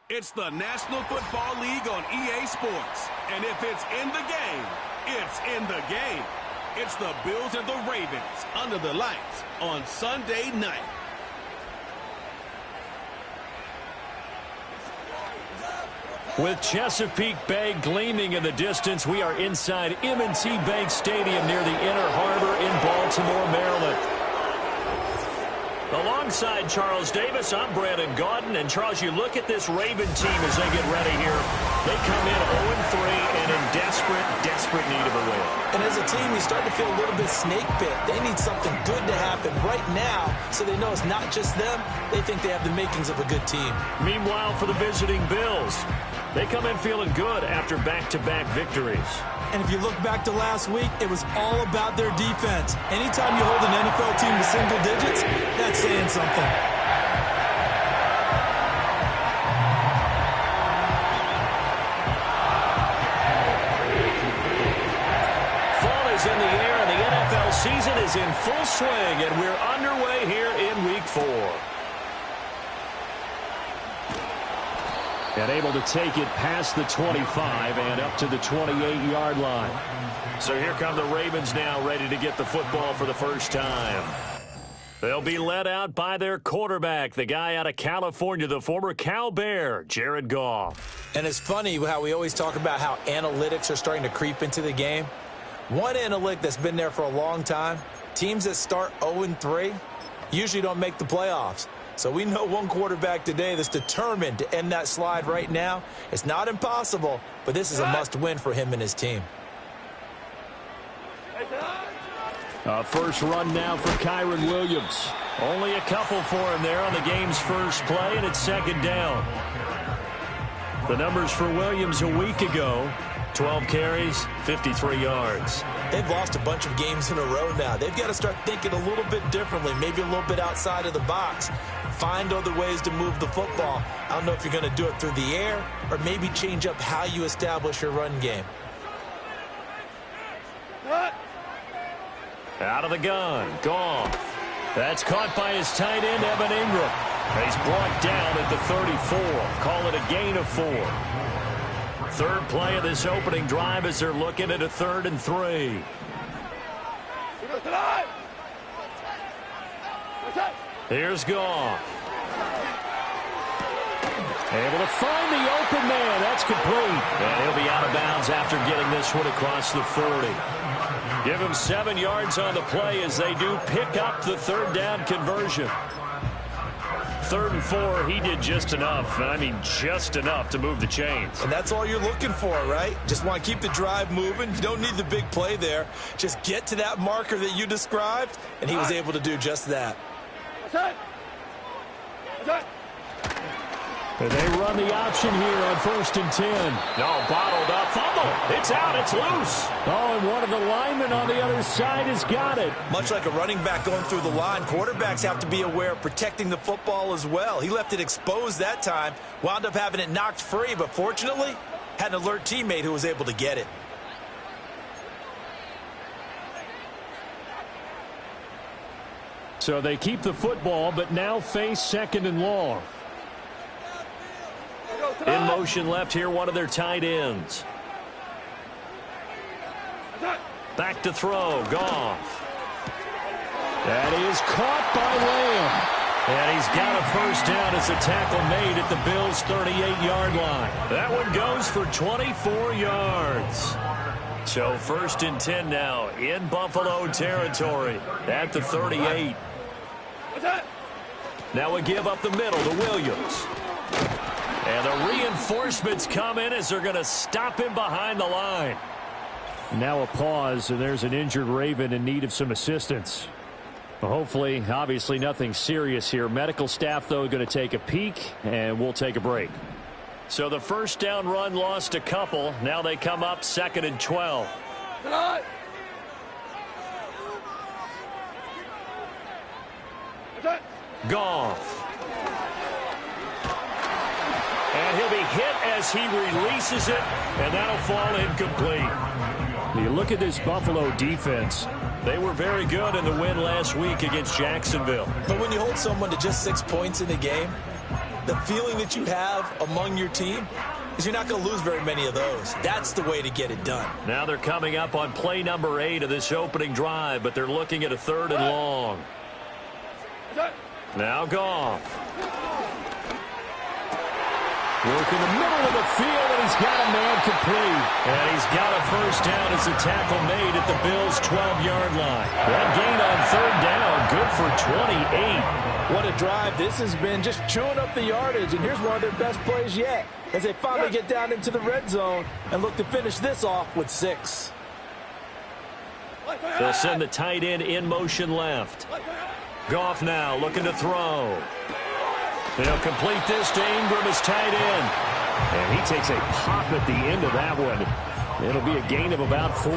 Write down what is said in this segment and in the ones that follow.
It's the National Football League on EA Sports. And if it's in the game, it's in the game. It's the Bills and the Ravens under the lights on Sunday night. With Chesapeake Bay gleaming in the distance, we are inside M&T Bank Stadium near the Inner Harbor in Baltimore, Maryland. Alongside Charles Davis, I'm Brandon Gaudin. And, Charles, you look at this Raven team as they get ready here. They come in 0-3 and in desperate need of a win. And as a team, you start to feel a little bit snake bit. They need something good to happen right now so they know it's not just them. They think they have the makings of a good team. Meanwhile, for the visiting Bills, they come in feeling good after back-to-back victories. And if you look back to last week, it was all about their defense. Anytime you hold an NFL team to single digits, that's saying something. Fall is in the air, and the NFL season is in full swing, and we're underway here in Week 4. And able to take it past the 25 and up to the 28-yard line. So here come the Ravens now, ready to get the football for the first time. They'll be led out by their quarterback, the guy out of California, the former Cal Bear, Jared Goff. And it's funny how we always talk about how analytics are starting to creep into the game. One analytic that's been there for a long time, teams that start 0-3 usually don't make the playoffs. So we know one quarterback today that's determined to end that slide right now. It's not impossible, but this is a must-win for him and his team. First run now for Kyron Williams. Only a couple for him there on the game's first play, and it's second down. The numbers for Williams a week ago, 12 carries, 53 yards. They've lost a bunch of games in a row now. They've got to start thinking a little bit differently, maybe a little bit outside of the box. Find other ways to move the football. I don't know if you're going to do it through the air or maybe change up how you establish your run game. Out of the gun, Goff. That's caught by his tight end, Evan Ingram. He's brought down at the 34. Call it a gain of 4. Third play of this opening drive as they're looking at a 3rd and 3. Here's Goff. Able to find the open man. That's complete. And he'll be out of bounds after getting this one across the 40. Give him 7 yards on the play as they do pick up the 3rd down conversion. 3rd and 4, he did just enough, and I mean just enough to move the chains. And that's all you're looking for, right? Just want to keep the drive moving. You don't need the big play there. Just get to that marker that you described, and he was able to do just that. And they run the option here on 1st and 10. No, bottled up. Fumble. It's out. It's loose. Oh, and one of the linemen on the other side has got it. Much like a running back going through the line, quarterbacks have to be aware of protecting the football as well. He left it exposed that time, wound up having it knocked free, but fortunately, had an alert teammate who was able to get it. So they keep the football, but now face 2nd and long. In motion left here, one of their tight ends. Back to throw, Goff. That is caught by Lamb. And he's got a first down as a tackle made at the Bills' 38-yard line. That one goes for 24 yards. So 1st and 10 now in Buffalo territory at the 38. Now we give up the middle to Williams. And the reinforcements come in as they're going to stop him behind the line. Now a pause, and there's an injured Raven in need of some assistance. Well, hopefully, obviously nothing serious here. Medical staff, though, going to take a peek, and we'll take a break. So the first down run lost a couple. Now they come up 2nd and 12. Goff. And he'll be hit as he releases it, and that'll fall incomplete. You look at this Buffalo defense. They were very good in the win last week against Jacksonville. But when you hold someone to just 6 points in the game, the feeling that you have among your team is you're not going to lose very many of those. That's the way to get it done. Now they're coming up on play number 8 of this opening drive, but they're looking at a 3rd and long. Now Goff. Work in the middle of the field, and he's got a man complete. And he's got a first down as a tackle made at the Bills' 12-yard line. That gain on 3rd down, good for 28. What a drive this has been, just chewing up the yardage. And here's one of their best plays yet as they finally get down into the red zone and look to finish this off with 6. They'll send the tight end in motion left. Goff now looking to throw. They'll complete this to Ingram as tight end. And he takes a pop at the end of that one. It'll be a gain of about 4.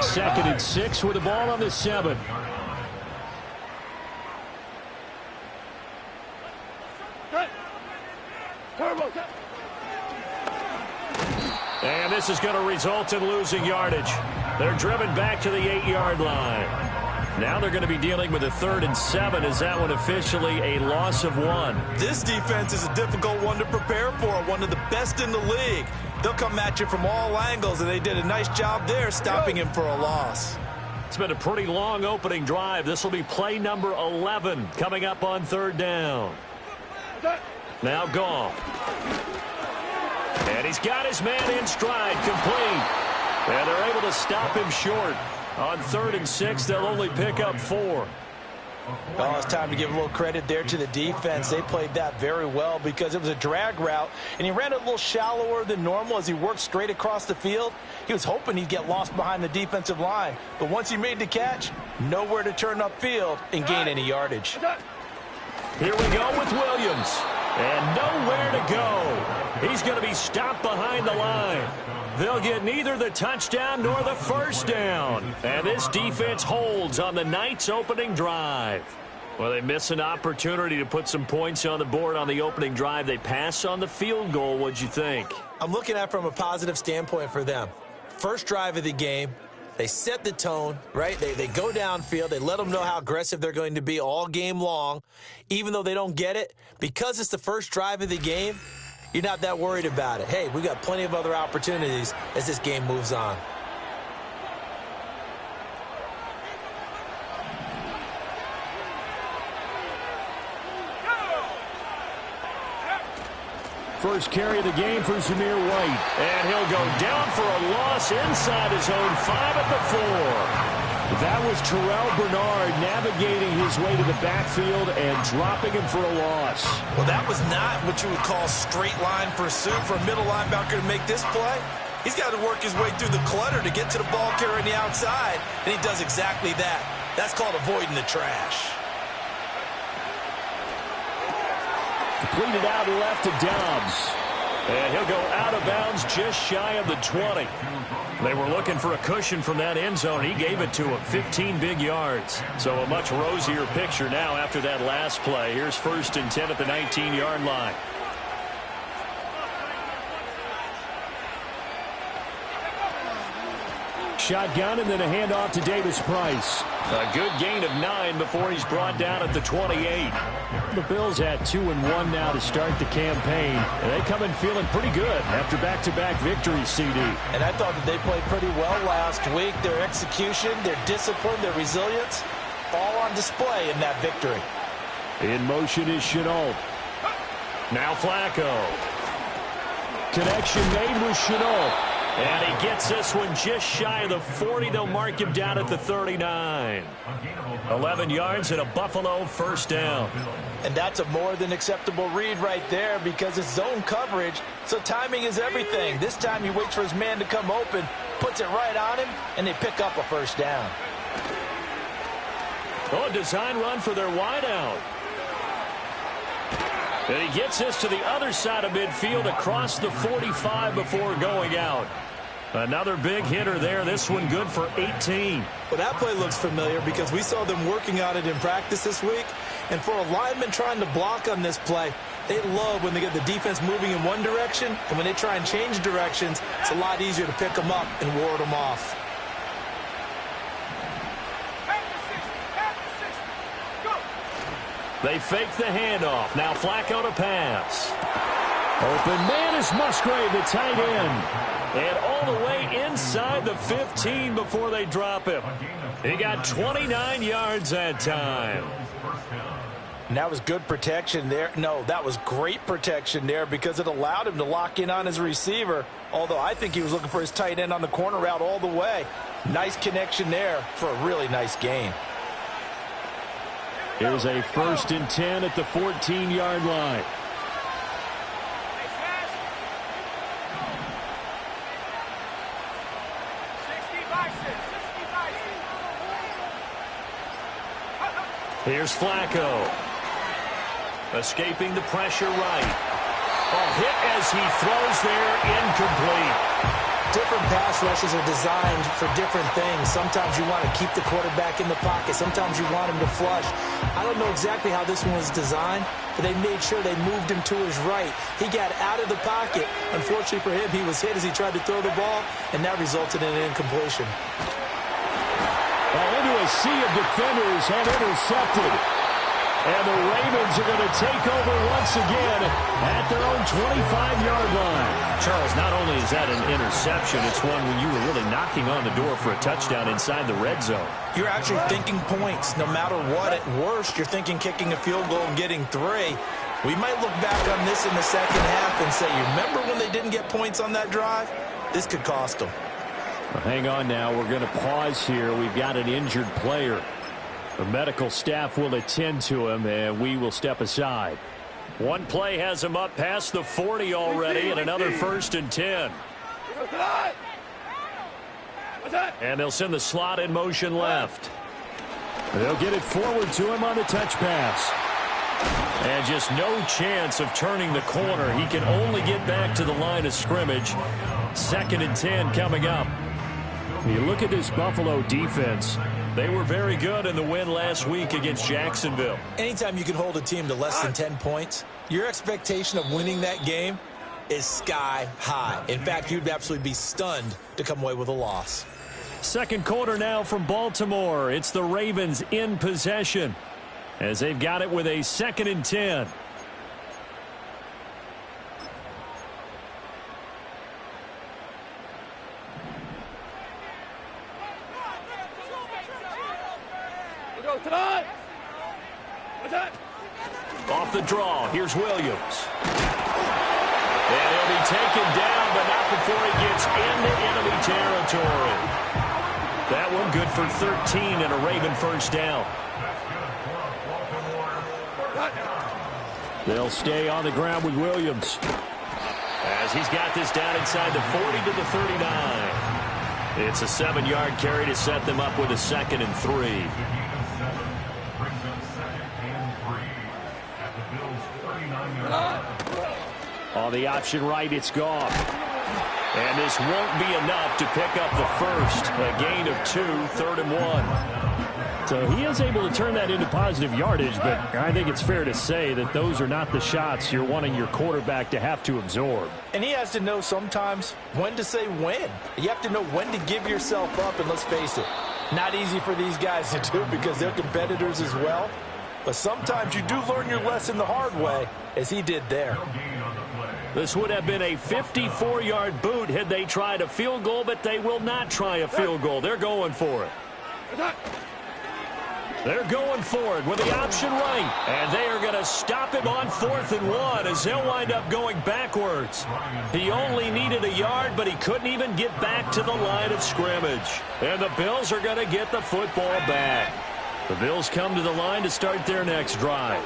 2nd and 6 with the ball on the 7. And this is going to result in losing yardage. They're driven back to the 8-yard line. Now they're going to be dealing with a 3rd and 7. Is that one officially a loss of 1? This defense is a difficult one to prepare for, one of the best in the league. They'll come at you from all angles, and they did a nice job there stopping him for a loss. It's been a pretty long opening drive. This will be play number 11 coming up on 3rd down. Now Goff. And he's got his man in stride, complete. And they're able to stop him short. On 3rd and 6, they'll only pick up 4. Well, it's time to give a little credit there to the defense. They played that very well because it was a drag route, and he ran it a little shallower than normal as he worked straight across the field. He was hoping he'd get lost behind the defensive line, but once he made the catch, nowhere to turn upfield and gain any yardage. Here we go with Williams, and nowhere to go. He's going to be stopped behind the line. They'll get neither the touchdown nor the first down. And this defense holds on the night's opening drive. Well, they miss an opportunity to put some points on the board on the opening drive. They pass on the field goal. What'd you think? I'm looking at it from a positive standpoint for them. First drive of the game, they set the tone, right? They go downfield. They let them know how aggressive they're going to be all game long. Even though they don't get it, because it's the first drive of the game, you're not that worried about it. Hey, we got plenty of other opportunities as this game moves on. First carry of the game for Zamir White. And he'll go down for a loss inside his own 5 at the 4. That was Terrell Bernard navigating his way to the backfield and dropping him for a loss. Well, that was not what you would call straight line pursuit for a middle linebacker to make this play. He's got to work his way through the clutter to get to the ball carrier on the outside, and he does exactly that. That's called avoiding the trash. Completed out left to Dobbs. And he'll go out of bounds just shy of the 20. They were looking for a cushion from that end zone. He gave it to him, 15 big yards. So a much rosier picture now after that last play. Here's 1st and 10 at the 19-yard line. Shotgun and then a handoff to Davis Price. A good gain of 9 before he's brought down at the 28. The Bills at 2-1 now to start the campaign. And they come in feeling pretty good after back-to-back victories, CD. And I thought that they played pretty well last week. Their execution, their discipline, their resilience, all on display in that victory. In motion is Chenault. Now Flacco. Connection made with Chenault. And he gets this one just shy of the 40. They'll mark him down at the 39. 11 yards and a Buffalo first down. And that's a more than acceptable read right there because it's zone coverage, so timing is everything. This time he waits for his man to come open, puts it right on him, and they pick up a first down. Oh, a design run for their wideout. And he gets this to the other side of midfield across the 45 before going out. Another big hitter there. This one good for 18. Well, that play looks familiar because we saw them working on it in practice this week. And for a lineman trying to block on this play, they love when they get the defense moving in one direction. And when they try and change directions, it's a lot easier to pick them up and ward them off. They fake the handoff. Now Flacco to pass. Open man is Musgrave, the tight end. And all the way inside the 15 before they drop him. He got 29 yards that time. And that was good protection there. No, that was great protection there because it allowed him to lock in on his receiver. Although I think he was looking for his tight end on the corner route all the way. Nice connection there for a really nice gain. Here's a 1st and 10 at the 14-yard line. Here's Flacco. Escaping the pressure right. Oh, hit as he throws there, incomplete. Different pass rushes are designed for different things. Sometimes you want to keep the quarterback in the pocket. Sometimes you want him to flush. I don't know exactly how this one was designed, but they made sure they moved him to his right. He got out of the pocket. Unfortunately for him, he was hit as he tried to throw the ball, and that resulted in an incompletion. Into a sea of defenders and intercepted. And the Ravens are going to take over once again at their own 25-yard line. Charles, not only is that an interception, it's one when you were really knocking on the door for a touchdown inside the red zone. You're actually thinking points. No matter what, at worst, you're thinking kicking a field goal and getting 3. We might look back on this in the second half and say, you remember when they didn't get points on that drive? This could cost them. Well, hang on now. We're going to pause here. We've got an injured player. The medical staff will attend to him, and we will step aside. One play has him up past the 40 already, and another 1st and 10. And they'll send the slot in motion left. They'll get it forward to him on the touch pass. And just no chance of turning the corner. He can only get back to the line of scrimmage. 2nd and 10 coming up. You look at this Buffalo defense. They were very good in the win last week against Jacksonville. Anytime you can hold a team to less than 10 points, your expectation of winning that game is sky high. In fact, you'd absolutely be stunned to come away with a loss. Second quarter now from Baltimore. It's the Ravens in possession as they've got it with a 2nd and 10. Off the draw, here's Williams. And he'll be taken down, but not before he gets into enemy territory. That one good for 13 and a Raven first down. They'll stay on the ground with Williams. As he's got this down inside the 40 to the 39. It's a 7-yard carry to set them up with a 2nd and 3. On the option right, it's gone. And this won't be enough to pick up the first. A gain of 2, 3rd and 1. So he is able to turn that into positive yardage, but I think it's fair to say that those are not the shots you're wanting your quarterback to have to absorb. And he has to know sometimes when to say when. You have to know when to give yourself up, and let's face it, not easy for these guys to do because they're competitors as well. But sometimes you do learn your lesson the hard way, as he did there. This would have been a 54-yard boot had they tried a field goal, but they will not try a field goal. They're going for it. They're going for it with the option right. And they are going to stop him on 4th and 1 as he'll wind up going backwards. He only needed a yard, but he couldn't even get back to the line of scrimmage. And the Bills are going to get the football back. The Bills come to the line to start their next drive.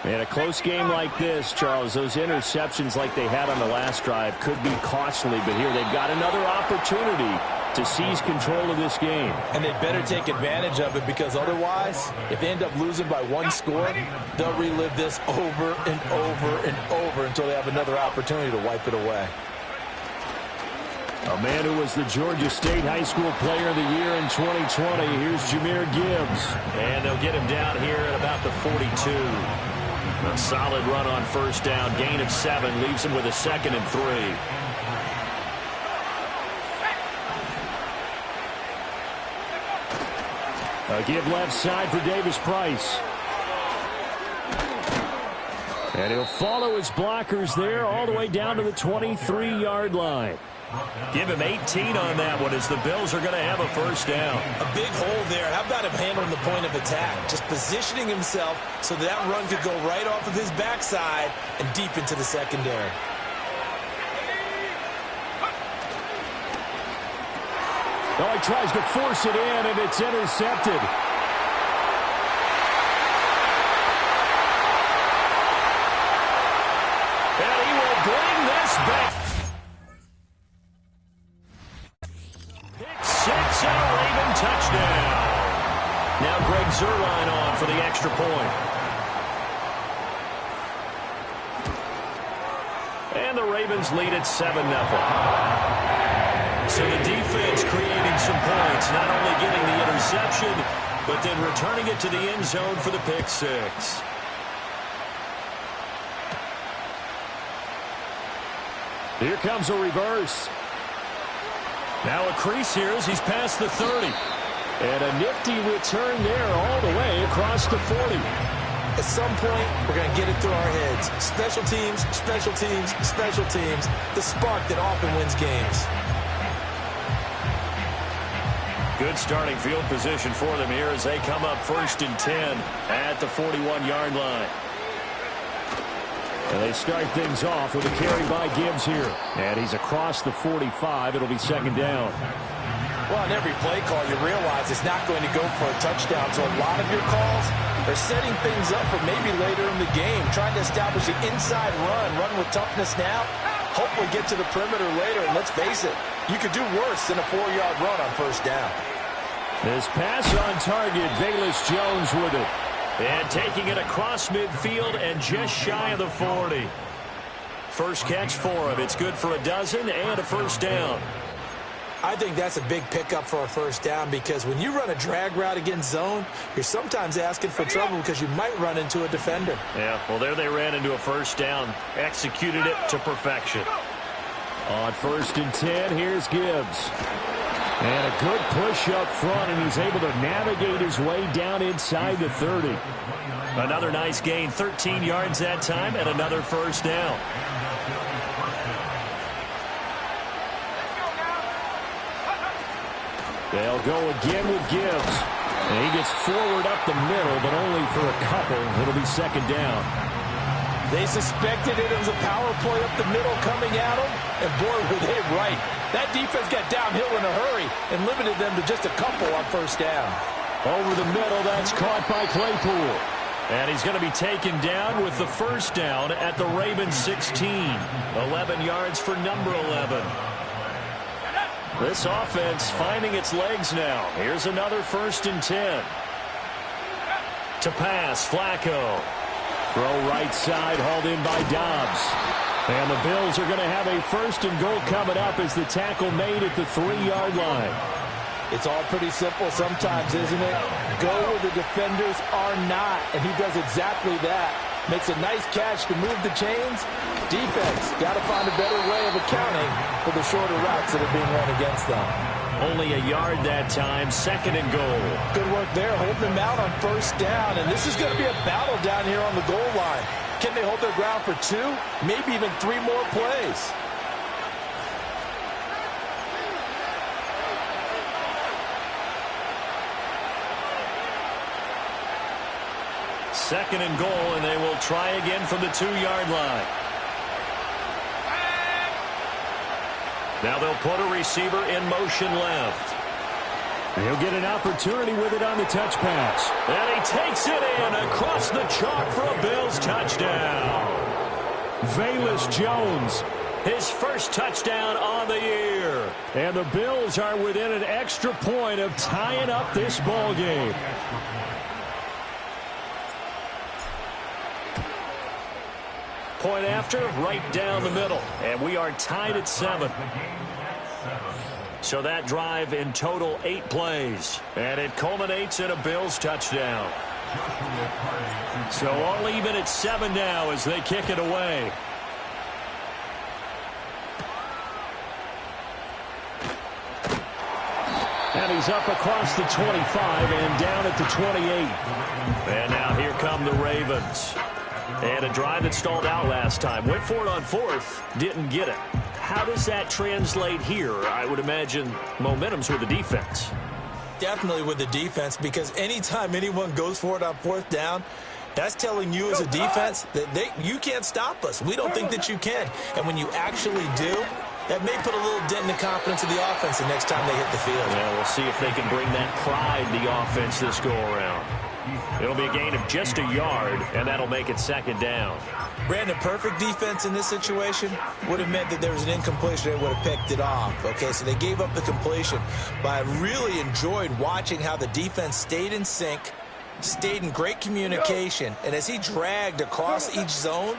In a close game like this, Charles, those interceptions like they had on the last drive could be costly, but here they've got another opportunity to seize control of this game. And they better take advantage of it because otherwise, if they end up losing by 1 score, they'll relive this over and over and over until they have another opportunity to wipe it away. A man who was the Georgia State High School Player of the Year in 2020. Here's Jahmyr Gibbs. And they'll get him down here at about the 42. A solid run on first down. Gain of 7 leaves him with a 2nd and 3. A give left side for Davis Price. And he'll follow his blockers there all the way down to the 23-yard line. Give him 18 on that one as the Bills are going to have a first down. A big hole there. How about him handling the point of attack? Just positioning himself so that run could go right off of his backside and deep into the secondary. Oh, he tries to force it in, and it's intercepted. And he will bring this back. Pick 6 and a Raven touchdown. Now Greg Zuerlein on for the extra point. And the Ravens lead at 7-0. So the defense creating some points, not only getting the interception, but then returning it to the end zone for the pick 6. Here comes a reverse. Now a crease here as he's past the 30. And a nifty return there all the way across the 40. At some point, we're going to get it through our heads. Special teams, special teams, special teams. The spark that often wins games. Good starting field position for them here as they come up 1st and 10 at the 41-yard line. And they start things off with a carry by Gibbs here. And he's across the 45. It'll be 2nd down. Well, on every play call, you realize it's not going to go for a touchdown. So a lot of your calls are setting things up for maybe later in the game, trying to establish an inside run with toughness now, hopefully get to the perimeter later. And let's face it, you could do worse than a 4-yard run on 1st down. This pass on target, Velus Jones with it. And taking it across midfield and just shy of the 40. First catch for him. It's good for a dozen and a first down. I think that's a big pickup for a first down because when you run a drag route against zone, you're sometimes asking for trouble because you might run into a defender. Yeah, well, there they ran into a first down. Executed it to perfection. On 1st and 10, here's Gibbs. And a good push up front, and he's able to navigate his way down inside the 30. Another nice gain, 13 yards that time, and another first down. They'll go again with Gibbs. And he gets forward up the middle, but only for a couple. It'll be 2nd down. They suspected it was a power play up the middle coming at them, and boy, were they right. That defense got downhill in a hurry and limited them to just a couple on first down. Over the middle, that's caught by Claypool. And he's going to be taken down with the first down at the Ravens 16. 11 yards for number 11. This offense finding its legs now. Here's another 1st and 10. To pass, Flacco. Throw right side, hauled in by Dobbs. And the Bills are going to have a 1st and goal coming up as the tackle made at the 3-yard line. It's all pretty simple sometimes, isn't it? Go where the defenders are not, and he does exactly that. Makes a nice catch to move the chains. Defense got to find a better way of accounting for the shorter routes that are being run against them. Only a yard that time, 2nd and goal. Good work there, holding them out on first down, and this is going to be a battle down here on the goal line. Can they hold their ground for 2, maybe even 3 more plays? Second and goal, and they will try again from the 2-yard line. Now they'll put a receiver in motion left. He'll get an opportunity with it on the touch pass. And he takes it in across the chalk for a Bills touchdown. Velus Jones, his first touchdown on the year. And the Bills are within an extra point of tying up this ball game. Point after, right down the middle. And we are tied at 7. So that drive in total 8 plays. And it culminates in a Bills touchdown. So all even at 7 now as they kick it away. And he's up across the 25 and down at the 28. And now here come the Ravens. And a drive that stalled out last time. Went for it on 4th, didn't get it. How does that translate here? I would imagine momentum's with the defense. Definitely with the defense, because anytime anyone goes for it on 4th down, that's telling you as a defense that you can't stop us. We don't think that you can. And when you actually do, that may put a little dent in the confidence of the offense the next time they hit the field. Yeah, we'll see if they can bring that pride to the offense this go-around. It'll be a gain of just a yard, and that'll make it 2nd down. Brandon, perfect defense in this situation would have meant that there was an incompletion. They would have picked it off. Okay, so they gave up the completion. But I really enjoyed watching how the defense stayed in sync, stayed in great communication. And as he dragged across each zone,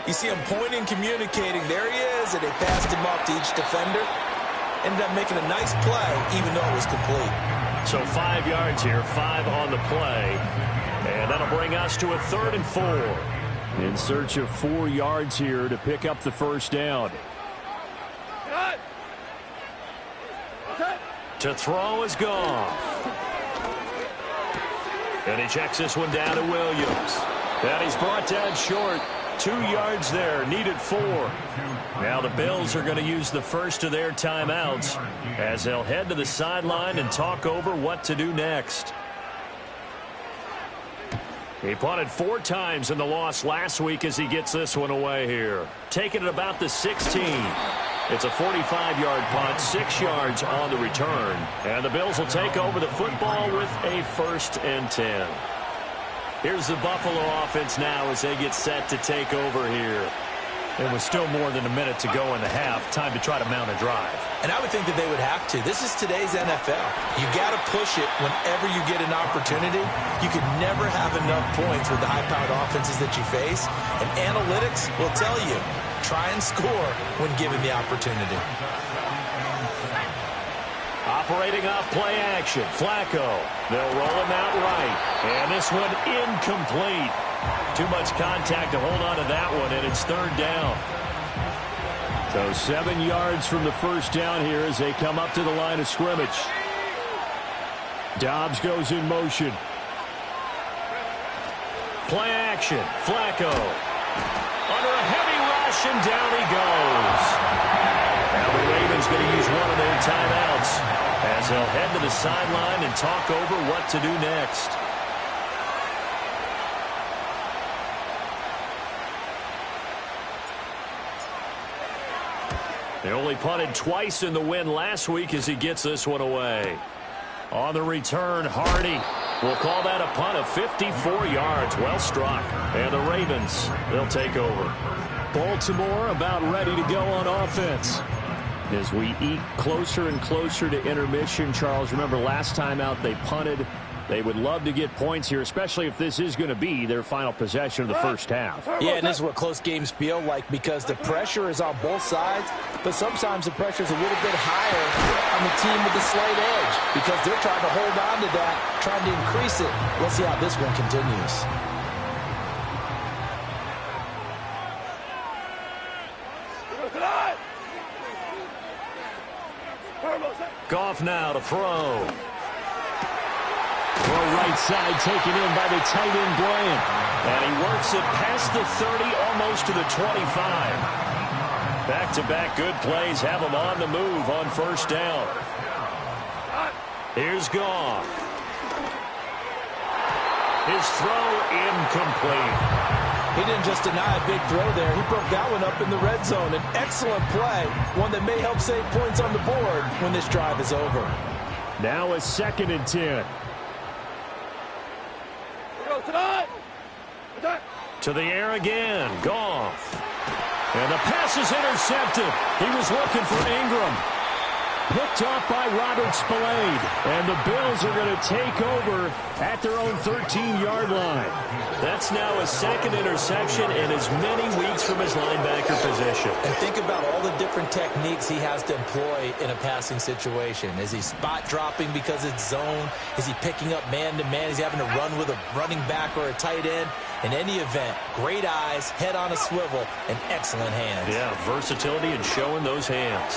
you see him pointing, communicating. There he is, and they passed him off to each defender. Ended up making a nice play, even though it was complete. So 5 yards here, 5 on the play. And that'll bring us to a 3rd and 4. In search of 4 yards here to pick up the first down. To throw is Goff. And he checks this one down to Williams. And he's brought down short. 2 yards there, needed 4. Now the Bills are going to use the first of their timeouts as they'll head to the sideline and talk over what to do next. He punted 4 times in the loss last week as he gets this one away here. Taking it about the 16. It's a 45-yard punt, 6 yards on the return. And the Bills will take over the football with a 1st and 10. Here's the Buffalo offense now as they get set to take over here. It was still more than a minute to go in the half. Time to try to mount a drive. And I would think that they would have to. This is today's NFL. You got to push it whenever you get an opportunity. You can never have enough points with the high-powered offenses that you face. And analytics will tell you, try and score when given the opportunity. Operating off play action, Flacco. They'll roll him out right. And this one incomplete. Too much contact to hold on to that one, and it's 3rd down. So 7 yards from the first down here as they come up to the line of scrimmage. Dobbs goes in motion. Play action, Flacco. Under a heavy rush, and down he goes. Now the Ravens going to use one of their timeouts as they'll head to the sideline and talk over what to do next. They only punted twice in the win last week as he gets this one away. On the return, Hardy will call that a punt of 54 yards. Well struck. And the Ravens, they'll take over. Baltimore about ready to go on offense. As we eat closer and closer to intermission, Charles, remember last time out they punted. They would love to get points here, especially if this is going to be their final possession of the first half. Yeah, and this is what close games feel like because the pressure is on both sides, but sometimes the pressure is a little bit higher on the team with the slight edge because they're trying to hold on to that, trying to increase it. Let's see how this one continues. Goff now to throw. Throw right side taken in by the tight end Bryant. And he works it past the 30, almost to the 25. Back-to-back good plays have him on the move on first down. Here's Goff. His throw incomplete. He didn't just deny a big throw there. He broke that one up in the red zone. An excellent play, one that may help save points on the board when this drive is over. Now a 2nd and 10. To the air again. Goff. And the pass is intercepted. He was looking for Ingram. Picked off by Robert Spillane. And the Bills are going to take over at their own 13-yard line. That's now a 2nd interception in as many weeks from his linebacker position. And think about all the different techniques he has to employ in a passing situation. Is he spot dropping because it's zone? Is he picking up man-to-man? Is he having to run with a running back or a tight end? In any event, great eyes, head on a swivel, and excellent hands. Yeah, versatility and showing those hands.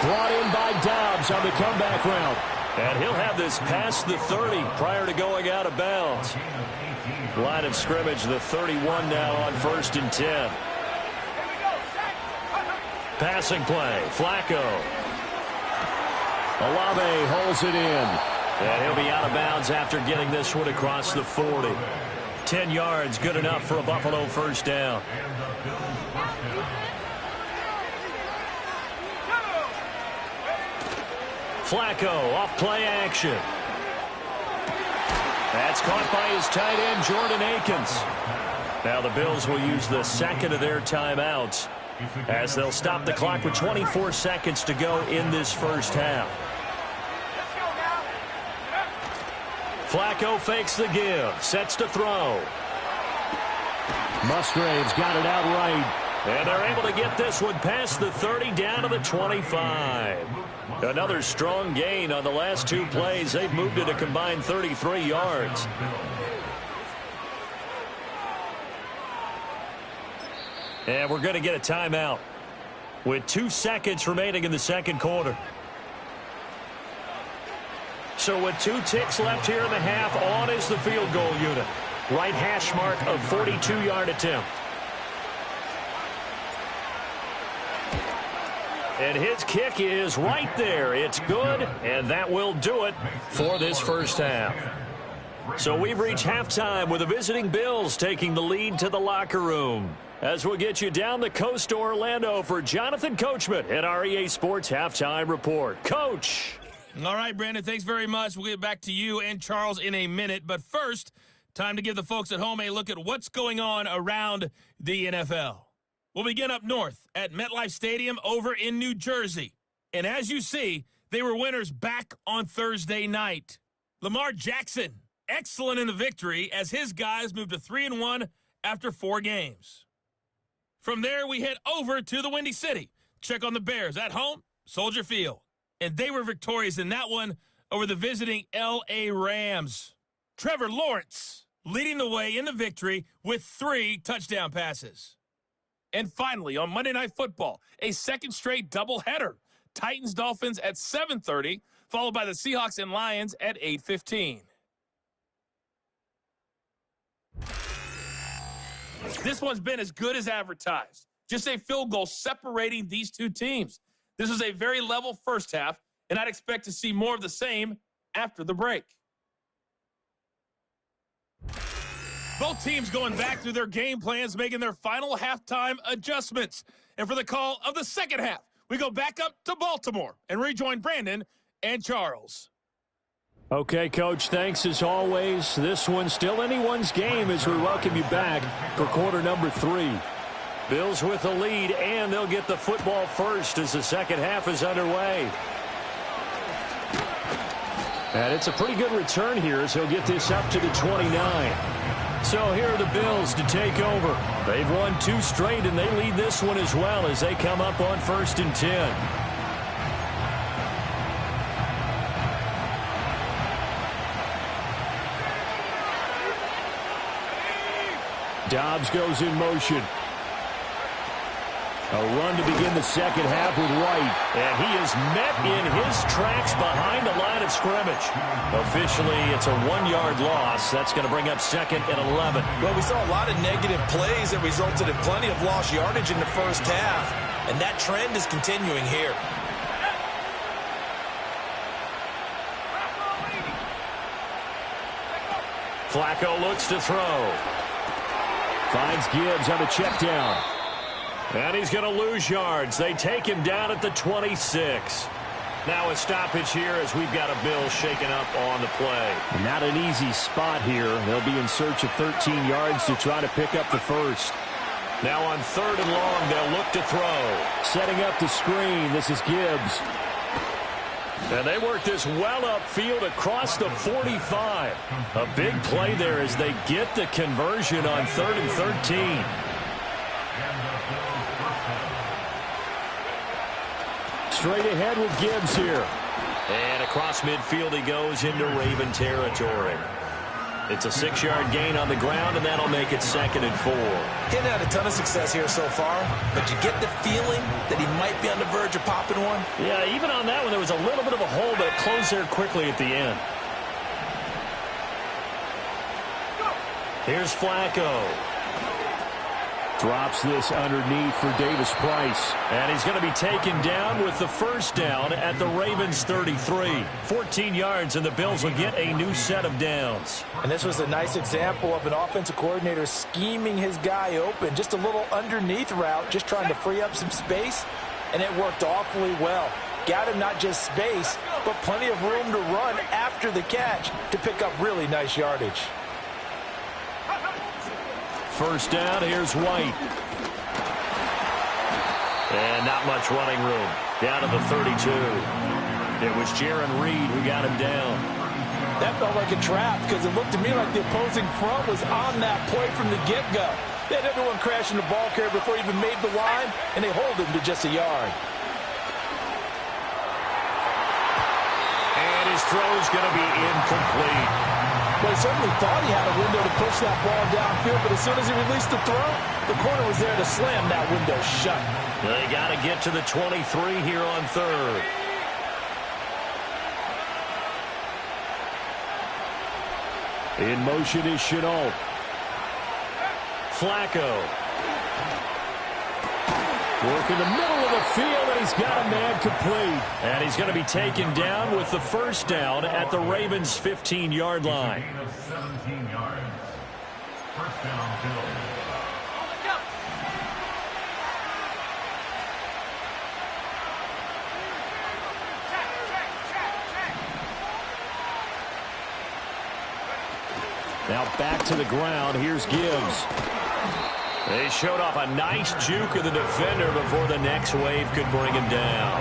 Brought in by Dobbs on the comeback route. And he'll have this past the 30 prior to going out of bounds. Line of scrimmage, the 31 now on 1st and 10. Passing play, Flacco. Olave holds it in. And he'll be out of bounds after getting this one across the 40. 10 yards, good enough for a Buffalo first down. Flacco off play action. That's caught by his tight end, Jordan Akins. Now the Bills will use the 2nd of their timeouts as they'll stop the clock with 24 seconds to go in this first half. Flacco fakes the give, sets to throw. Musgrave's got it out right. And they're able to get this one past the 30 down to the 25. Another strong gain on the last 2 plays. They've moved it a combined 33 yards. And we're going to get a timeout with 2 seconds remaining in the second quarter. So with 2 ticks left here in the half, on is the field goal unit. Right hash mark of 42-yard attempt. And his kick is right there. It's good, and that will do it for this first half. So we've reached halftime with the visiting Bills taking the lead to the locker room. As we'll get you down the coast to Orlando for Jonathan Coachman at our EA Sports Halftime Report. Coach. All right, Brandon, thanks very much. We'll get back to you and Charles in a minute. But first, time to give the folks at home a look at what's going on around the NFL. We'll begin up north at MetLife Stadium over in New Jersey. And as you see, they were winners back on Thursday night. Lamar Jackson, excellent in the victory as his guys moved to 3-1 after 4 games. From there, we head over to the Windy City. Check on the Bears at home, Soldier Field. And they were victorious in that one over the visiting L.A. Rams. Trevor Lawrence leading the way in the victory with 3 touchdown passes. And finally, on Monday Night Football, a second straight doubleheader. Titans-Dolphins at 7:30, followed by the Seahawks and Lions at 8:15. This one's been as good as advertised. Just a field goal separating these two teams. This was a very level first half, and I'd expect to see more of the same after the break. Both teams going back through their game plans, making their final halftime adjustments. And for the call of the second half, We go back up to Baltimore and rejoin Brandon and Charles. Okay, Coach, thanks as always. This one's still anyone's game as we welcome you back for quarter number 3. Bills with the lead, and they'll get the football first as the second half is underway. And it's a pretty good return here as he'll get this up to the 29. So here are the Bills to take over. They've won 2 straight, and they lead this one as well as they come up on 1st and 10. Dobbs goes in motion. A run to begin the second half with White. And he is met in his tracks behind the line of scrimmage. Officially, it's a 1-yard loss. That's going to bring up 2nd and 11. Well, we saw a lot of negative plays that resulted in plenty of lost yardage in the first half. And that trend is continuing here. Flacco looks to throw. Finds Gibbs on a check down. And he's going to lose yards. They take him down at the 26. Now a stoppage here as we've got a Bill shaken up on the play. Not an easy spot here. They'll be in search of 13 yards to try to pick up the first. Now on 3rd and long, they'll look to throw. Setting up the screen. This is Gibbs. And they work this well upfield across the 45. A big play there as they get the conversion on 3rd and 13. Straight ahead with Gibbs here. And across midfield he goes into Raven territory. It's a 6-yard gain on the ground, and that'll make it 2nd and 4. He hadn't had a ton of success here so far, but you get the feeling that he might be on the verge of popping one. Yeah, even on that one, there was a little bit of a hole, but it closed there quickly at the end. Here's Flacco. Drops this underneath for Davis Price. And he's going to be taken down with the first down at the Ravens' 33. 14 yards, and the Bills will get a new set of downs. And this was a nice example of an offensive coordinator scheming his guy open. Just a little underneath route, just trying to free up some space, and it worked awfully well. Got him not just space, but plenty of room to run after the catch to pick up really nice yardage. First down, here's White. And not much running room. Down to the 32. It was Jaron Reed who got him down. That felt like a trap because it looked to me like the opposing front was on that play from the get-go. They had everyone crashing the ball carrier before he even made the line, and they hold him to just a yard. And his throw is going to be incomplete. Well, he certainly thought he had a window to push that ball downfield, but as soon as he released the throw, the corner was there to slam that window shut. They got to get to the 23 here on 3rd. In motion is Chenault. Flacco. Work in the middle of the field, and he's got a man complete. And he's going to be taken down with the first down at the Ravens' 15-yard line. 17 yards. First down, Bills. Now back to the ground. Here's Gibbs. They showed off a nice juke of the defender before the next wave could bring him down.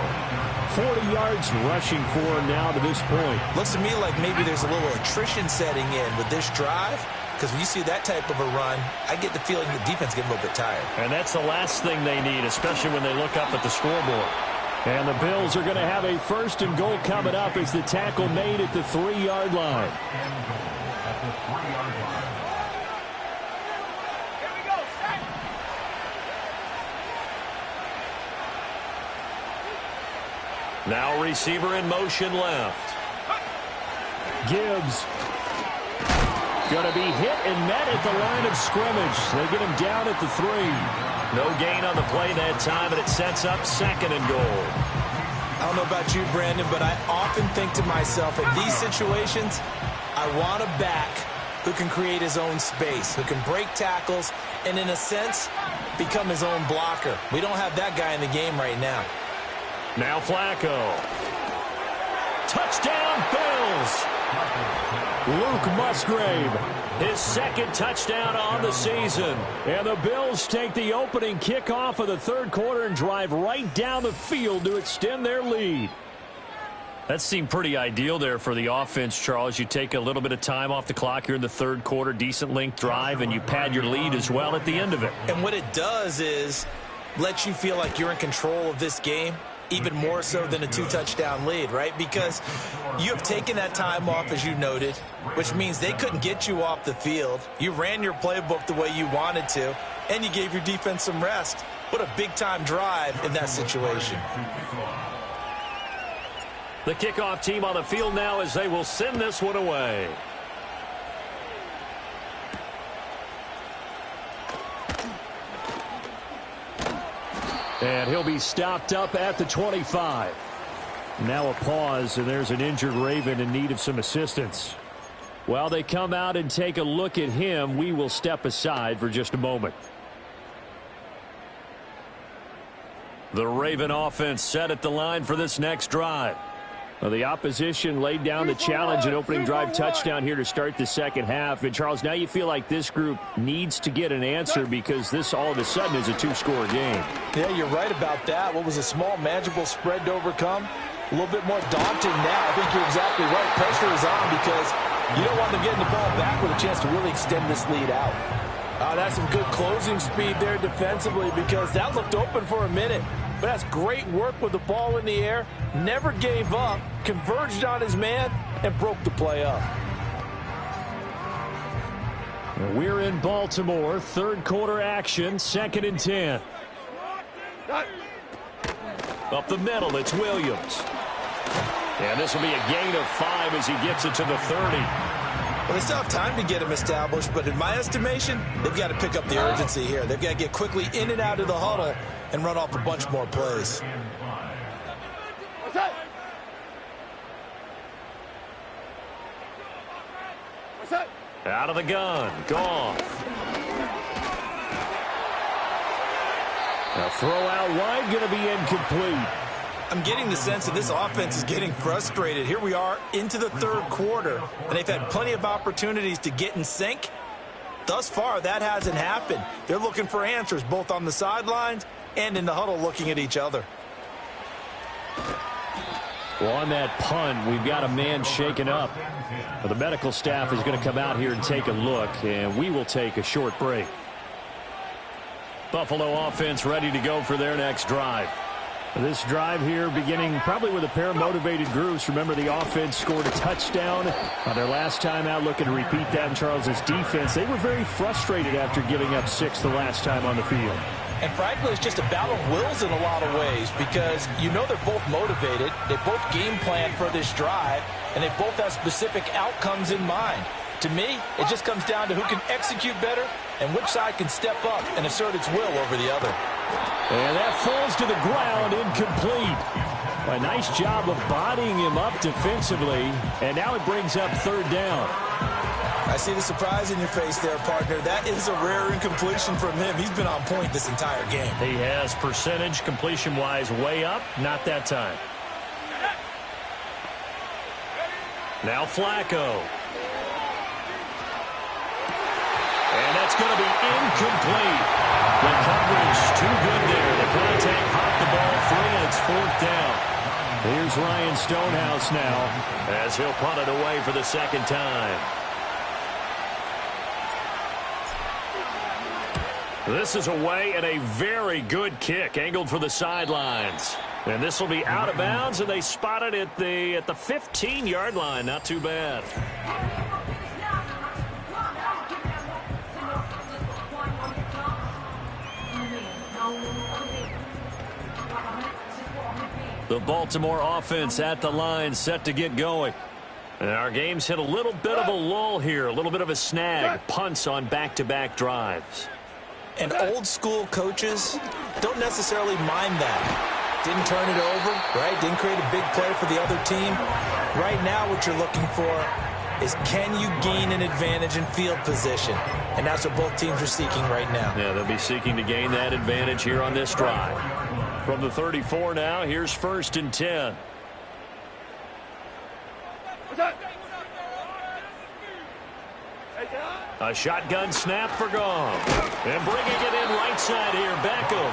40 yards rushing for him now to this point. Looks to me like maybe there's a little attrition setting in with this drive, because when you see that type of a run, I get the feeling the defense getting a little bit tired. And that's the last thing they need, especially when they look up at the scoreboard. And the Bills are going to have a 1st and goal coming up as the tackle made at the 3-yard line. Now receiver in motion left. Gibbs going to be hit and met at the line of scrimmage. They get him down at the 3. No gain on the play that time, and it sets up 2nd and goal. I don't know about you, Brandon, but I often think to myself, in these situations, I want a back who can create his own space, who can break tackles, and in a sense, become his own blocker. We don't have that guy in the game right now. Now Flacco. Touchdown, Bills. Luke Musgrave, his second touchdown on the season. And the Bills take the opening kickoff of the third quarter and drive right down the field to extend their lead. That seemed pretty ideal there for the offense, Charles. You take a little bit of time off the clock here in the third quarter, decent length drive, and you pad your lead as well at the end of it. And what it does is let you feel like you're in control of this game, even more so than a 2-touchdown lead, right? Because you have taken that time off, as you noted, which means they couldn't get you off the field. You ran your playbook the way you wanted to, and you gave your defense some rest. What a big-time drive in that situation. The kickoff team on the field now as they will send this one away. And he'll be stopped up at the 25. Now a pause, and there's an injured Raven in need of some assistance. While they come out and take a look at him, we will step aside for just a moment. The Raven offense set at the line for this next drive. Well, the opposition laid down the challenge and opening drive touchdown here to start the second half. And, Charles, now you feel like this group needs to get an answer because this all of a sudden is a 2-score game. Yeah, you're right about that. What was a small, manageable spread to overcome? A little bit more daunting now. I think you're exactly right. Pressure is on because you don't want them getting the ball back with a chance to really extend this lead out. That's some good closing speed there defensively because that looked open for a minute. But that's great work with the ball in the air. Never gave up, converged on his man, and broke the play up. We're in Baltimore. Third quarter action, 2nd and 10. Up the middle, it's Williams. And this will be a gain of 5 as he gets it to the 30. Well, they still have time to get him established, but in my estimation, they've got to pick up the urgency here. They've got to get quickly in and out of the huddle and run off a bunch more plays. Out of the gun, Goff. A throw out wide, going to be incomplete. I'm getting the sense that this offense is getting frustrated. Here we are into the third quarter, and they've had plenty of opportunities to get in sync. Thus far, that hasn't happened. They're looking for answers both on the sidelines and in the huddle looking at each other. Well, on that punt, we've got a man shaken up. Well, the medical staff is going to come out here and take a look, and we will take a short break. Buffalo offense ready to go for their next drive. This drive here beginning probably with a pair of motivated groups. Remember, the offense scored a touchdown on their last time out, looking to repeat that in Charles's defense. They were very frustrated after giving up 6 the last time on the field. And frankly, it's just a battle of wills in a lot of ways because you know they're both motivated. They both game plan for this drive, and they both have specific outcomes in mind. To me, it just comes down to who can execute better and which side can step up and assert its will over the other. And that falls to the ground, incomplete. A nice job of bodying him up defensively, and now it brings up third down. I see the surprise in your face there, partner. That is a rare incompletion from him. He's been on point this entire game. He has percentage completion-wise way up. Not that time. Now Flacco. And that's going to be incomplete. The coverage too good there. The contact popped the ball free, and it's 4th down. Here's Ryan Stonehouse now, as he'll punt it away for the second time. This is away and a very good kick, angled for the sidelines. And this will be out of bounds, and they spot it at the 15-yard line. Not too bad. The Baltimore offense at the line, set to get going. And our game's hit a little bit of a lull here, a little bit of a snag. Punts on back-to-back drives. And old-school coaches don't necessarily mind that. Didn't turn it over, right? Didn't create a big play for the other team. Right now what you're looking for is can you gain an advantage in field position? And that's what both teams are seeking right now. Yeah, they'll be seeking to gain that advantage here on this drive. From the 34 now, here's 1st and 10. A shotgun snap for Goff. And bringing it in right side here, Beckham.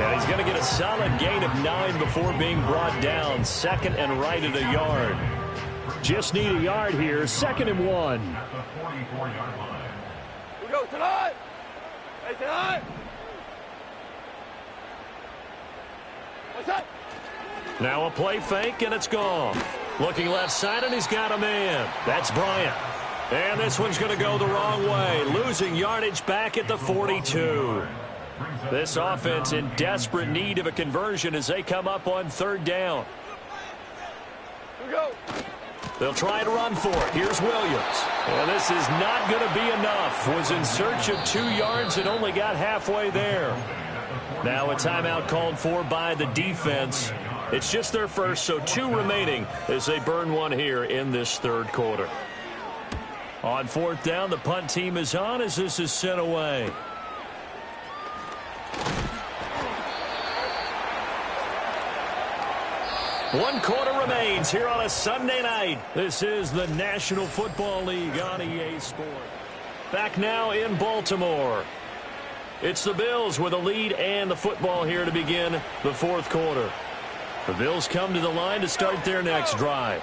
And he's going to get a solid gain of 9 before being brought down. 2nd and right at a yard. Just need a yard here. 2nd and 1. At the 44-yard line. We go tonight. Hey, tonight. What's that? Now a play fake, and it's Goff. Looking left side, and he's got a man. That's Bryant. And this one's going to go the wrong way. Losing yardage back at the 42. This offense in desperate need of a conversion as they come up on 3rd down. Here we go. They'll try to run for it. Here's Williams. And this is not going to be enough. Was in search of 2 yards and only got halfway there. Now a timeout called for by the defense. It's just their first, so 2 remaining as they burn one here in this 3rd quarter. On 4th down, the punt team is on as this is sent away. One quarter remains here on a Sunday night. This is the National Football League on EA Sport. Back now in Baltimore. It's the Bills with a lead and the football here to begin the 4th quarter. The Bills come to the line to start their next drive.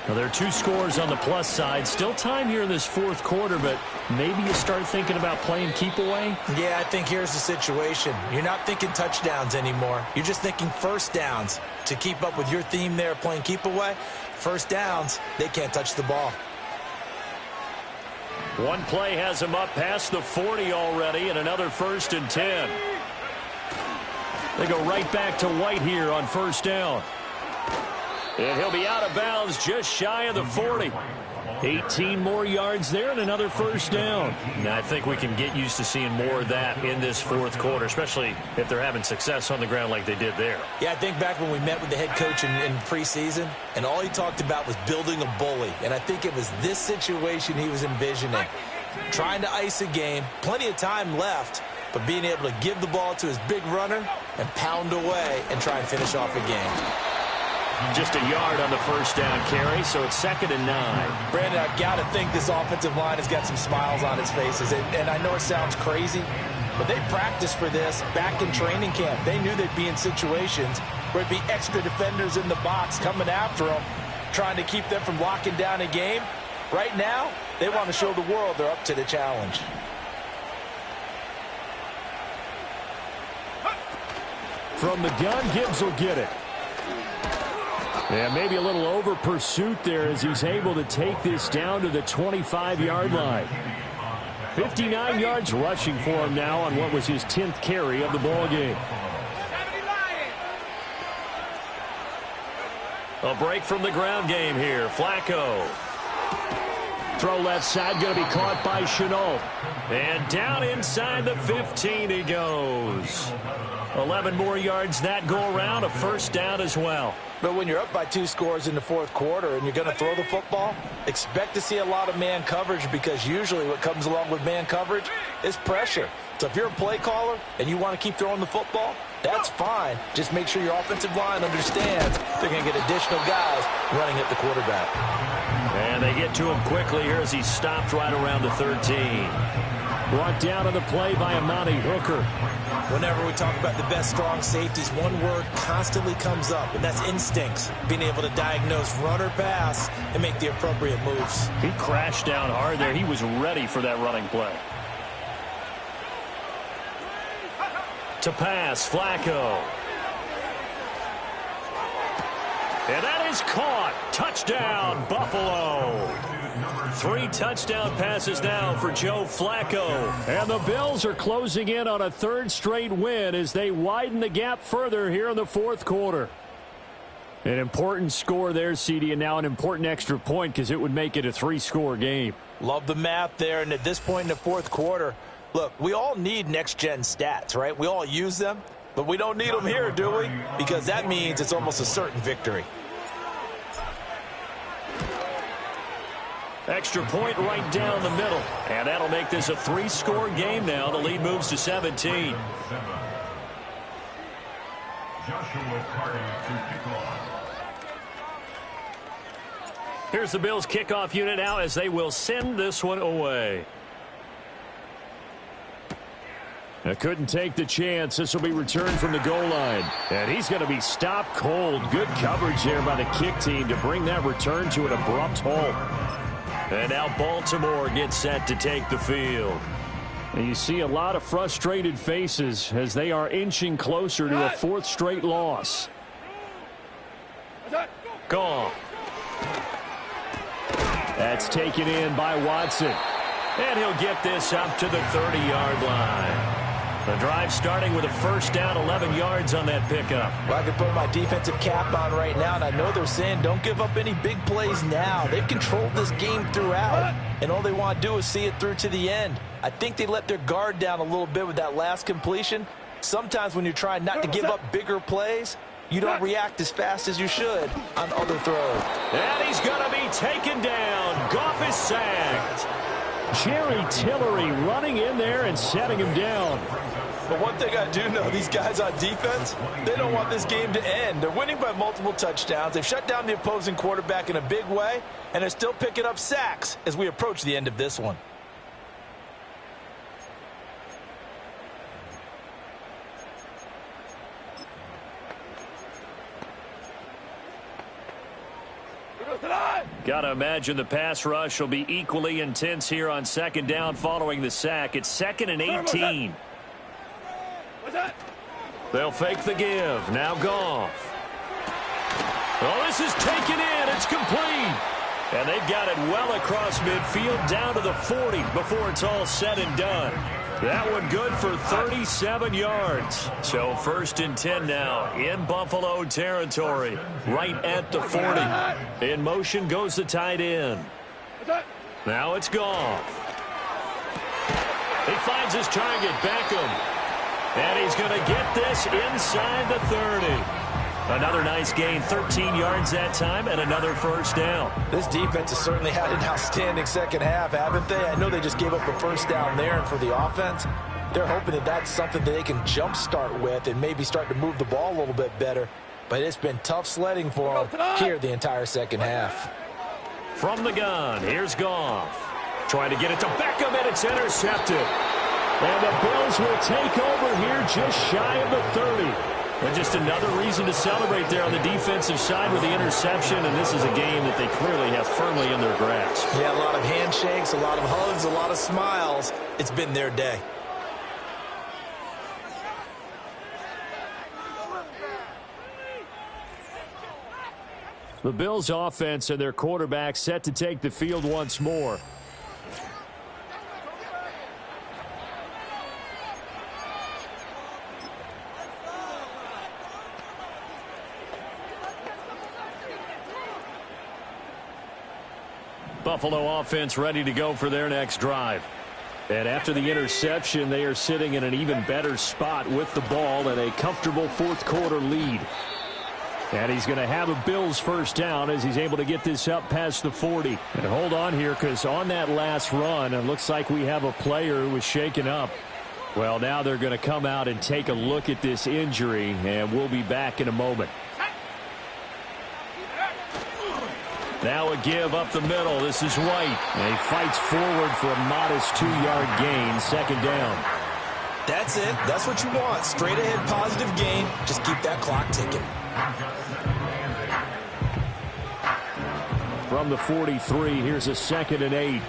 Now, there are 2 scores on the plus side. Still time here in this 4th quarter, but maybe you start thinking about playing keep away? Yeah, I think here's the situation. You're not thinking touchdowns anymore. You're just thinking 1st downs. To keep up with your theme there, playing keep away, 1st downs, they can't touch the ball. One play has him up past the 40 already, and another 1st and 10. They go right back to White here on 1st down. And he'll be out of bounds just shy of the 40. 18 more yards there and another 1st down. Now, I think we can get used to seeing more of that in this 4th quarter, especially if they're having success on the ground like they did there. Yeah, I think back when we met with the head coach in preseason, and all he talked about was building a bully. And I think it was this situation he was envisioning. Trying to ice a game, plenty of time left, but being able to give the ball to his big runner and pound away and try and finish off a game. Just a yard on the 1st down carry, so it's 2nd and 9. Brandon, I've got to think this offensive line has got some smiles on its faces. And I know it sounds crazy, but they practiced for this back in training camp. They knew they'd be in situations where it'd be extra defenders in the box coming after them, trying to keep them from locking down a game. Right now, they want to show the world they're up to the challenge. From the gun, Gibbs will get it. Yeah, maybe a little over pursuit there as he's able to take this down to the 25-yard line. 59 yards rushing for him now on what was his 10th carry of the ball game. A break from the ground game here. Flacco. Throw left side, going to be caught by Chenault. And down inside the 15 he goes. 11 more yards that go around, a 1st down as well. But when you're up by 2 scores in the 4th quarter and you're going to throw the football, expect to see a lot of man coverage, because usually what comes along with man coverage is pressure. So if you're a play caller and you want to keep throwing the football, that's fine. Just make sure your offensive line understands they're going to get additional guys running at the quarterback. And they get to him quickly here as he stopped right around the 13. Brought down on the play by Amani Hooker. Whenever we talk about the best strong safeties, one word constantly comes up, and that's instincts. Being able to diagnose run or pass and make the appropriate moves. He crashed down hard there. He was ready for that running play. To pass, Flacco. And that is caught. Touchdown, Buffalo. 3 touchdown passes now for Joe Flacco. And the Bills are closing in on a 3rd straight win as they widen the gap further here in the 4th quarter. An important score there, CD, and now an important extra point because it would make it a 3-score game. Love the math there, and at this point in the 4th quarter, look, we all need next-gen stats, right? We all use them, but we don't need them here, do we? Because that means it's almost a certain victory. Extra point right down the middle. And that'll make this a 3-score game now. The lead moves to 17. Here's the Bills kickoff unit now as they will send this one away. Couldn't take the chance. This will be returned from the goal line. And he's going to be stopped cold. Good coverage there by the kick team to bring that return to an abrupt halt. And now Baltimore gets set to take the field. And you see a lot of frustrated faces as they are inching closer to a fourth straight loss. Gone. That's taken in by Watson. And he'll get this up to the 30-yard line. The drive starting with a first down, 11 yards on that pickup. Well, I can put my defensive cap on right now, and I know they're saying don't give up any big plays now. They've controlled this game throughout, and all they want to do is see it through to the end. I think they let their guard down a little bit with that last completion. Sometimes when you're trying not to give up bigger plays, you don't react as fast as you should on other throws. And he's going to be taken down. Goff is sacked. Jerry Tillery running in there and setting him down. But one thing I do know, these guys on defense, they don't want this game to end. They're winning by multiple touchdowns. They've shut down the opposing quarterback in a big way, and they're still picking up sacks as we approach the end of this one. Got to imagine the pass rush will be equally intense here on second down following the sack. It's 2nd and 18. They'll fake the give. Now Goff. Oh, this is taken in. It's complete. And they've got it well across midfield down to the 40 before it's all said and done. That one good for 37 yards. So 1st and 10 now in Buffalo territory, right at the 40. In motion goes the tight end. Now it's Goff. He finds his target, Beckham. And he's going to get this inside the 30. Another nice gain, 13 yards that time, and another first down. This defense has certainly had an outstanding second half, haven't they? I know they just gave up a first down there, and for the offense, they're hoping that that's something that they can jumpstart with and maybe start to move the ball a little bit better. But it's been tough sledding for them here the entire second half. From the gun, here's Goff. Trying to get it to Beckham, and it's intercepted. And the Bills will take over here just shy of the 30. And just another reason to celebrate there on the defensive side with the interception, and this is a game that they clearly have firmly in their grasp. Yeah, a lot of handshakes, a lot of hugs, a lot of smiles. It's been their day. The Bills' offense and their quarterback set to take the field once more. Buffalo offense ready to go for their next drive. And after the interception, they are sitting in an even better spot with the ball and a comfortable fourth quarter lead. And he's going to have a Bills first down as he's able to get this up past the 40. And hold on here, because on that last run, it looks like we have a player who was shaken up. Well, now they're going to come out and take a look at this injury, and we'll be back in a moment. Now a give up the middle. This is White. And he fights forward for a modest 2-yard gain, second down. That's it. That's what you want. Straight ahead positive gain. Just keep that clock ticking. From the 43, here's a 2nd and 8.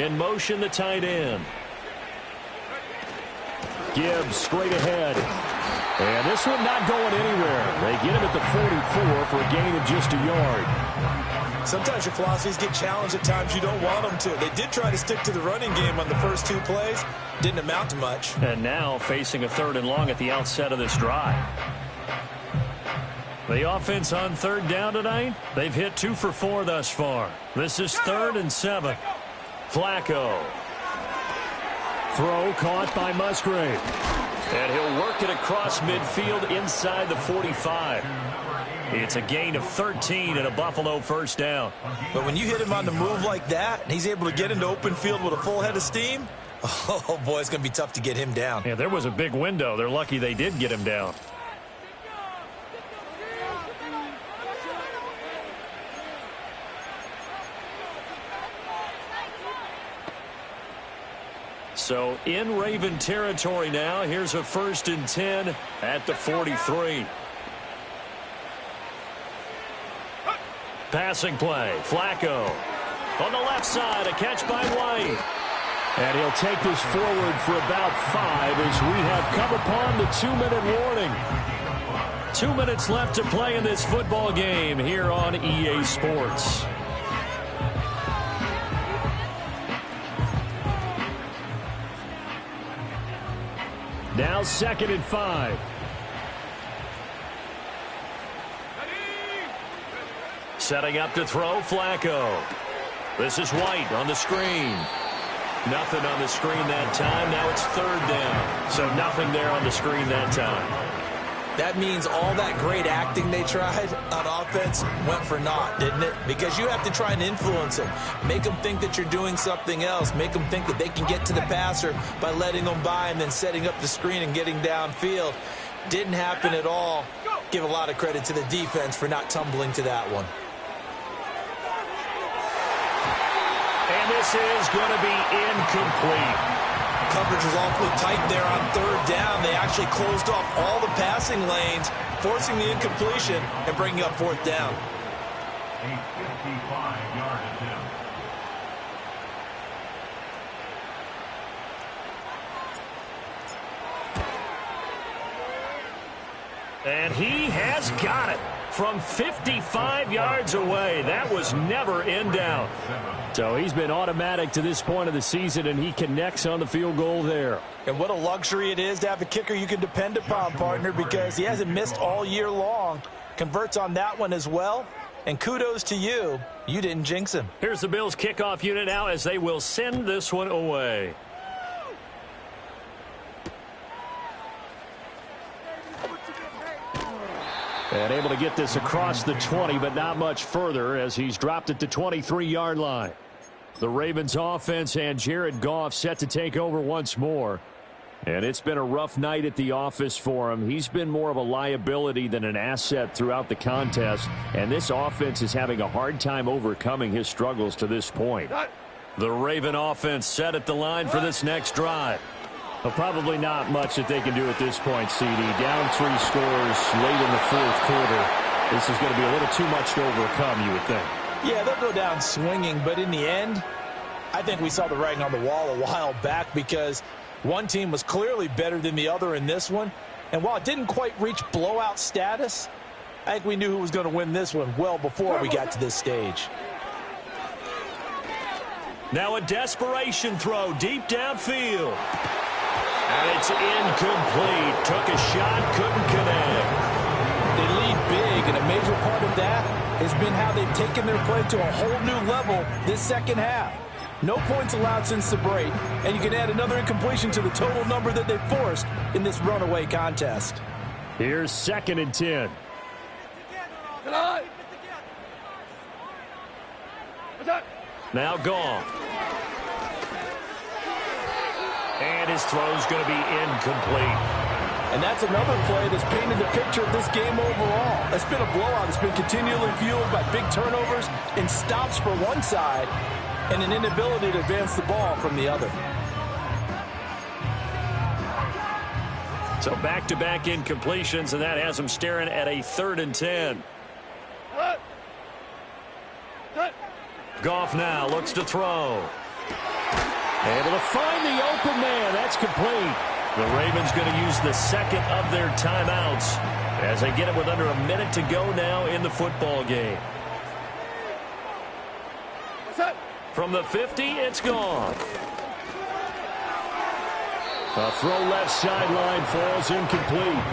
In motion, the tight end. Gibbs straight ahead. And this one not going anywhere. They get him at the 44 for a gain of just a yard. Sometimes your philosophies get challenged at times you don't want them to. They did try to stick to the running game on the first 2 plays. Didn't amount to much. And now facing a 3rd and long at the outset of this drive. The offense on 3rd down tonight, they've hit 2 for 4 thus far. This is 3rd and 7. Flacco. Throw caught by Musgrave. And he'll work it across midfield inside the 45. It's a gain of 13 and a Buffalo first down. But when you hit him on the move like that, and he's able to get into open field with a full head of steam, Oh, boy, it's going to be tough to get him down. Yeah, there was a big window. They're lucky they did get him down. So in Raven territory now. Here's a 1st and 10 at the 43. Passing play. Flacco. On the left side, a catch by White. And he'll take this forward for about 5 as we have come upon the 2-minute warning. 2 minutes left to play in this football game here on EA Sports. Now 2nd and 5. Setting up to throw, Flacco. This is White on the screen. Nothing on the screen that time. Now it's 3rd down. So nothing there on the screen that time. That means all that great acting they tried on offense went for naught, didn't it? Because you have to try and influence them. Make them think that you're doing something else. Make them think that they can get to the passer by letting them by and then setting up the screen and getting downfield. Didn't happen at all. Give a lot of credit to the defense for not tumbling to that one. And this is going to be incomplete. Coverage was awfully tight there on 3rd down. They actually closed off all the passing lanes, forcing the incompletion and bringing up 4th down. A 55-yard attempt. And he has got it from 55 yards away. That was never in doubt. So he's been automatic to this point of the season, and he connects on the field goal there. And what a luxury it is to have a kicker you can depend upon, partner, because he hasn't missed all year long. Converts on that one as well. And kudos to you. You didn't jinx him. Here's the Bills kickoff unit now as they will send this one away. And able to get this across the 20, but not much further as he's dropped it to 23-yard line. The Ravens offense and Jared Goff set to take over once more. And it's been a rough night at the office for him. He's been more of a liability than an asset throughout the contest. And this offense is having a hard time overcoming his struggles to this point. The Raven offense set at the line for this next drive. Well, probably not much that they can do at this point, CD. Down 3 scores late in the 4th quarter. This is going to be a little too much to overcome, you would think. Yeah, they'll go down swinging, but in the end, I think we saw the writing on the wall a while back because one team was clearly better than the other in this one. And while it didn't quite reach blowout status, I think we knew who was going to win this one well before we got to this stage. Now a desperation throw deep downfield. And it's incomplete. Took a shot, couldn't connect. They lead big, and a major part of that has been how they've taken their play to a whole new level this second half. No points allowed since the break, and you can add another incompletion to the total number that they've forced in this runaway contest. Here's 2nd and 10. Now gone. And his throw's going to be incomplete. And that's another play that's painted the picture of this game overall. It's been a blowout. It's been continually fueled by big turnovers and stops for one side and an inability to advance the ball from the other. So back-to-back incompletions, and that has him staring at a 3rd and 10. Goff now looks to throw. Able to find the open man. That's complete. The Ravens going to use the 2nd of their timeouts as they get it with under a minute to go now in the football game. From the 50, it's gone. A throw left sideline falls incomplete.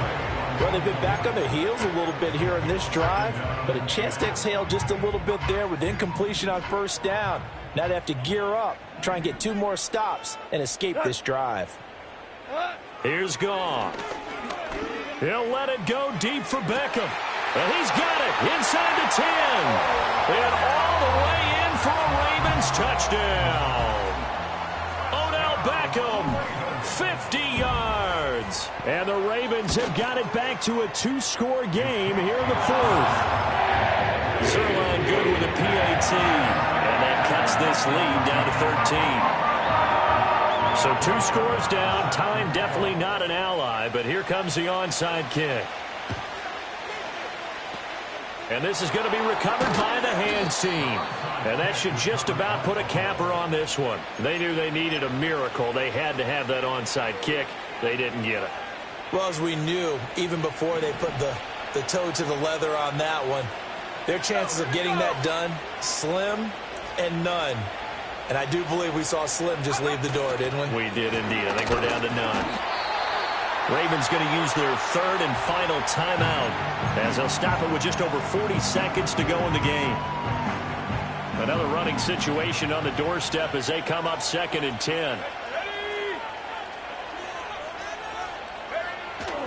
Well, they've been back on their heels a little bit here in this drive, but a chance to exhale just a little bit there with incompletion on 1st down. Now they have to gear up, try and get 2 more stops and escape this drive. Here's Goff. He'll let it go deep for Beckham. And he's got it inside the 10. And all the way in for a Ravens touchdown. Odell Beckham him. 50 yards. And the Ravens have got it back to a 2-score game here in the fourth. Zerline good with a PAT. And that cuts this lead down to 13. So 2 scores down. Time definitely not an ally, but here comes the onside kick. And this is going to be recovered by the hands team. And that should just about put a capper on this one. They knew they needed a miracle. They had to have that onside kick. They didn't get it. Well, as we knew, even before they put the toe to the leather on that one, their chances of getting that done, slim and none. And I do believe we saw Slim just leave the door, didn't we? We did indeed. I think we're down to none. Ravens going to use their 3rd and final timeout as they'll stop it with just over 40 seconds to go in the game. Another running situation on the doorstep as they come up 2nd and 10.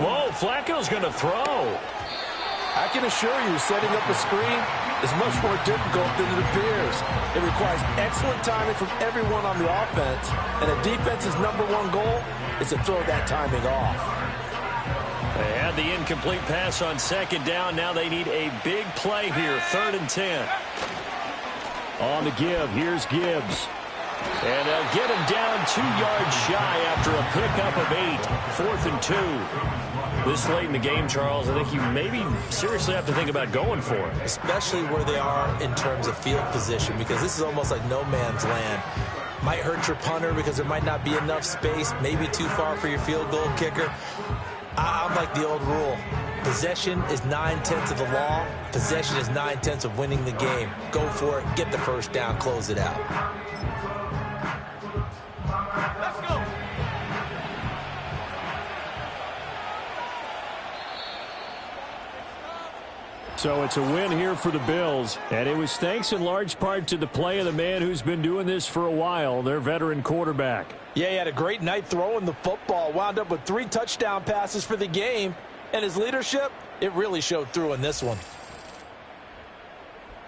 Whoa, Flacco's going to throw. I can assure you, setting up a screen is much more difficult than it appears. It requires excellent timing from everyone on the offense, and a defense's #1 goal is to throw that timing off. They had the incomplete pass on 2nd down. Now they need a big play here, 3rd and 10. On the give, here's Gibbs. And they'll get him down 2 yards shy after a pickup of 8. 4th and 2. This late in the game, Charles, I think you maybe seriously have to think about going for it. Especially where they are in terms of field position, because this is almost like no man's land. Might hurt your punter because there might not be enough space, maybe too far for your field goal kicker. I'm like the old rule. Possession is 9/10 of the law. Possession is 9/10 of winning the game. Go for it, get the first down, close it out. Let's go. So it's a win here for the Bills, and it was thanks in large part to the play of the man who's been doing this for a while, their veteran quarterback. Yeah, he had a great night throwing the football, wound up with 3 touchdown passes for the game, and his leadership, it really showed through in this one.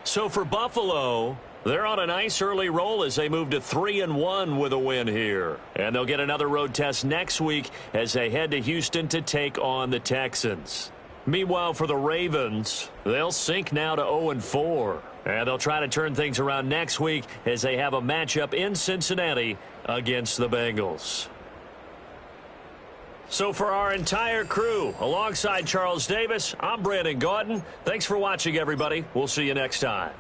So for Buffalo, they're on a nice early roll as they move to 3-1 with a win here. And they'll get another road test next week as they head to Houston to take on the Texans. Meanwhile, for the Ravens, they'll sink now to 0-4. And they'll try to turn things around next week as they have a matchup in Cincinnati against the Bengals. So for our entire crew, alongside Charles Davis, I'm Brandon Gaudin. Thanks for watching, everybody. We'll see you next time.